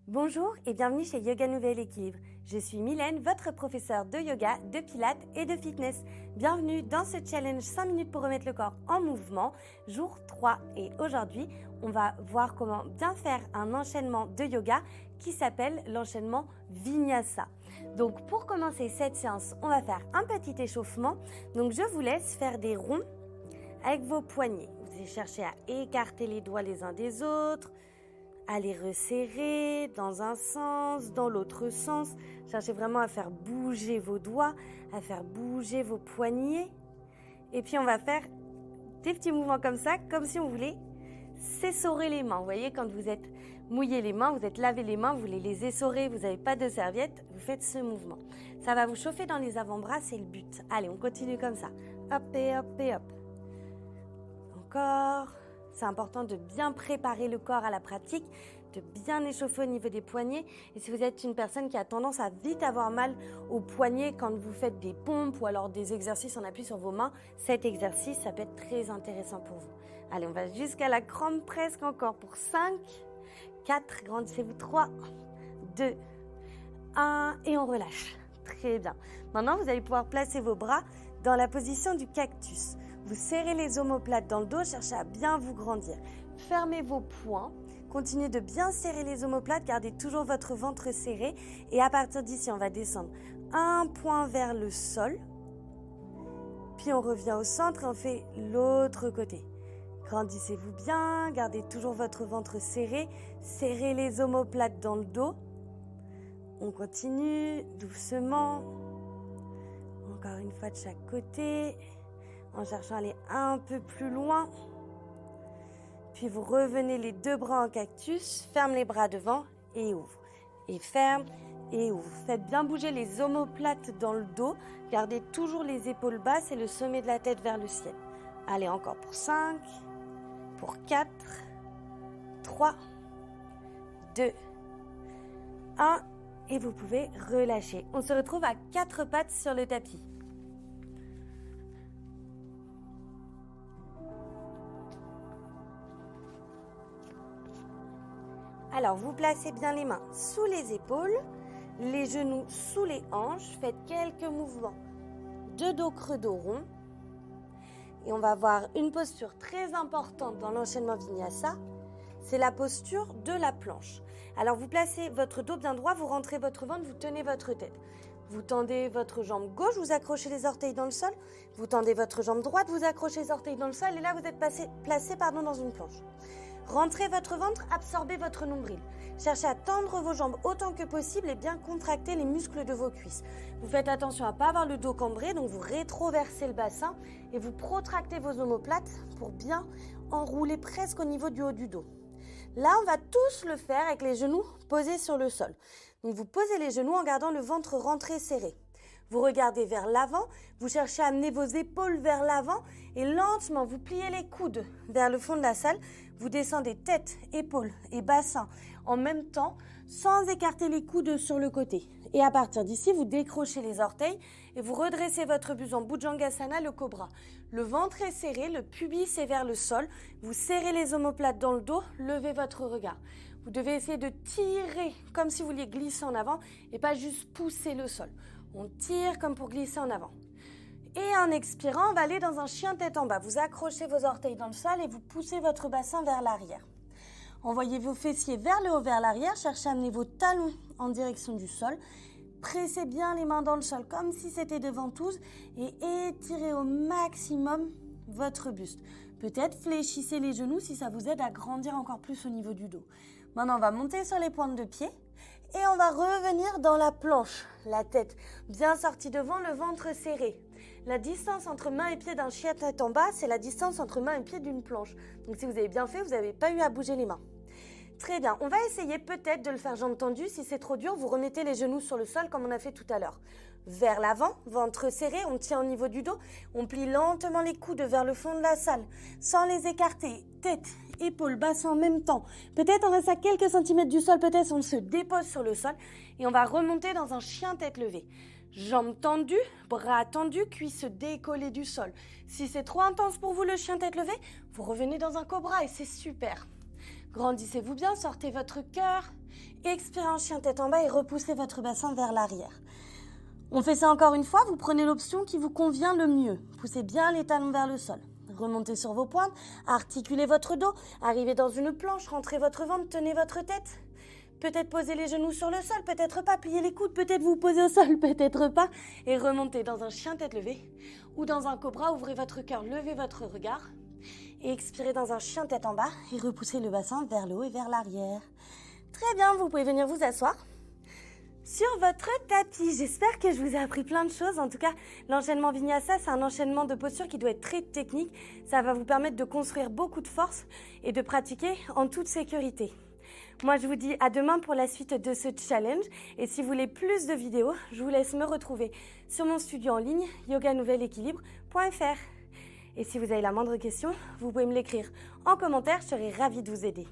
Bonjour et bienvenue chez Yoga Nouvel Équilibre. Je suis Mylène, votre professeure de yoga, de pilates et de fitness. Bienvenue dans ce challenge 5 minutes pour remettre le corps en mouvement, jour 3. Et aujourd'hui, on va voir comment bien faire un enchaînement de yoga qui s'appelle l'enchaînement Vinyasa. Donc pour commencer cette séance, on va faire un petit échauffement. Donc je vous laisse faire des ronds avec vos poignets. Vous allez chercher à écarter les doigts les uns des autres, à les resserrer dans un sens, dans l'autre sens. Cherchez vraiment à faire bouger vos doigts, à faire bouger vos poignets. Et puis on va faire des petits mouvements comme ça, comme si on voulait s'essorer les mains. Vous voyez, quand vous êtes mouillé les mains, vous êtes lavé les mains, vous voulez les essorer, vous n'avez pas de serviette, vous faites ce mouvement. Ça va vous chauffer dans les avant-bras, c'est le but. Allez, on continue comme ça. Hop et hop et hop. Encore. C'est important de bien préparer le corps à la pratique, de bien échauffer au niveau des poignets. Et si vous êtes une personne qui a tendance à vite avoir mal aux poignets quand vous faites des pompes ou alors des exercices en appui sur vos mains, cet exercice, ça peut être très intéressant pour vous. Allez, on va jusqu'à la crampe presque encore pour 5, 4, grandissez-vous, 3, 2, 1 et on relâche. Très bien. Maintenant, vous allez pouvoir placer vos bras dans la position du cactus. Vous serrez les omoplates dans le dos, cherchez à bien vous grandir. Fermez vos poings, continuez de bien serrer les omoplates, gardez toujours votre ventre serré. Et à partir d'ici, on va descendre un point vers le sol. Puis on revient au centre et on fait l'autre côté. Grandissez-vous bien, gardez toujours votre ventre serré. Serrez les omoplates dans le dos. On continue doucement. Encore une fois de chaque côté. En cherchant à aller un peu plus loin. Puis vous revenez les deux bras en cactus, ferme les bras devant et ouvre. Et ferme et ouvre. Faites bien bouger les omoplates dans le dos. Gardez toujours les épaules basses et le sommet de la tête vers le ciel. Allez, encore pour 5, pour 4, 3, 2, 1. Et vous pouvez relâcher. On se retrouve à 4 pattes sur le tapis. Alors, vous placez bien les mains sous les épaules, les genoux sous les hanches. Faites quelques mouvements de dos creux, dos rond. Et on va voir une posture très importante dans l'enchaînement Vinyasa. C'est la posture de la planche. Alors, vous placez votre dos bien droit, vous rentrez votre ventre, vous tenez votre tête. Vous tendez votre jambe gauche, vous accrochez les orteils dans le sol. Vous tendez votre jambe droite, vous accrochez les orteils dans le sol. Et là, vous êtes placé dans une planche. Rentrez votre ventre, absorbez votre nombril. Cherchez à tendre vos jambes autant que possible et bien contracter les muscles de vos cuisses. Vous faites attention à ne pas avoir le dos cambré, donc vous rétroversez le bassin et vous protractez vos omoplates pour bien enrouler presque au niveau du haut du dos. Là, on va tous le faire avec les genoux posés sur le sol. Donc vous posez les genoux en gardant le ventre rentré serré. Vous regardez vers l'avant, vous cherchez à amener vos épaules vers l'avant et lentement vous pliez les coudes vers le fond de la salle. Vous descendez tête, épaules et bassin en même temps sans écarter les coudes sur le côté. Et à partir d'ici, vous décrochez les orteils et vous redressez votre buste en Bhujangasana, le cobra. Le ventre est serré, le pubis est vers le sol. Vous serrez les omoplates dans le dos, levez votre regard. Vous devez essayer de tirer comme si vous vouliez glisser en avant et pas juste pousser le sol. On tire comme pour glisser en avant. Et en expirant, on va aller dans un chien tête en bas. Vous accrochez vos orteils dans le sol et vous poussez votre bassin vers l'arrière. Envoyez vos fessiers vers le haut, vers l'arrière. Cherchez à amener vos talons en direction du sol. Pressez bien les mains dans le sol comme si c'était des ventouses et étirez au maximum votre buste. Peut-être fléchissez les genoux si ça vous aide à grandir encore plus au niveau du dos. Maintenant, on va monter sur les pointes de pied. Et on va revenir dans la planche, la tête bien sortie devant, le ventre serré. La distance entre main et pied d'un chien tête en bas, c'est la distance entre main et pied d'une planche. Donc si vous avez bien fait, vous n'avez pas eu à bouger les mains. Très bien, on va essayer peut-être de le faire jambes tendues. Si c'est trop dur, vous remettez les genoux sur le sol comme on a fait tout à l'heure. Vers l'avant, ventre serré, on tient au niveau du dos. On plie lentement les coudes vers le fond de la salle, sans les écarter. Tête, épaules, bassin en même temps. Peut-être on reste à quelques centimètres du sol, peut-être on se dépose sur le sol. Et on va remonter dans un chien tête levée. Jambes tendues, bras tendus, cuisses décollées du sol. Si c'est trop intense pour vous le chien tête levée, vous revenez dans un cobra et c'est super. Grandissez-vous bien, sortez votre cœur. Expirez en chien tête en bas et repoussez votre bassin vers l'arrière. On fait ça encore une fois, vous prenez l'option qui vous convient le mieux. Poussez bien les talons vers le sol. Remontez sur vos pointes, articulez votre dos, arrivez dans une planche, rentrez votre ventre, tenez votre tête. Peut-être poser les genoux sur le sol, peut-être pas, plier les coudes, peut-être vous poser au sol, peut-être pas. Et remontez dans un chien tête levée ou dans un cobra, ouvrez votre cœur, levez votre regard. Et expirez dans un chien tête en bas et repoussez le bassin vers le haut et vers l'arrière. Très bien, vous pouvez venir vous asseoir sur votre tapis. J'espère que je vous ai appris plein de choses. En tout cas, l'enchaînement Vinyasa, c'est un enchaînement de postures qui doit être très technique. Ça va vous permettre de construire beaucoup de force et de pratiquer en toute sécurité. Moi, je vous dis à demain pour la suite de ce challenge. Et si vous voulez plus de vidéos, je vous laisse me retrouver sur mon studio en ligne yoganouveléquilibre.fr. Et si vous avez la moindre question, vous pouvez me l'écrire en commentaire, je serai ravie de vous aider.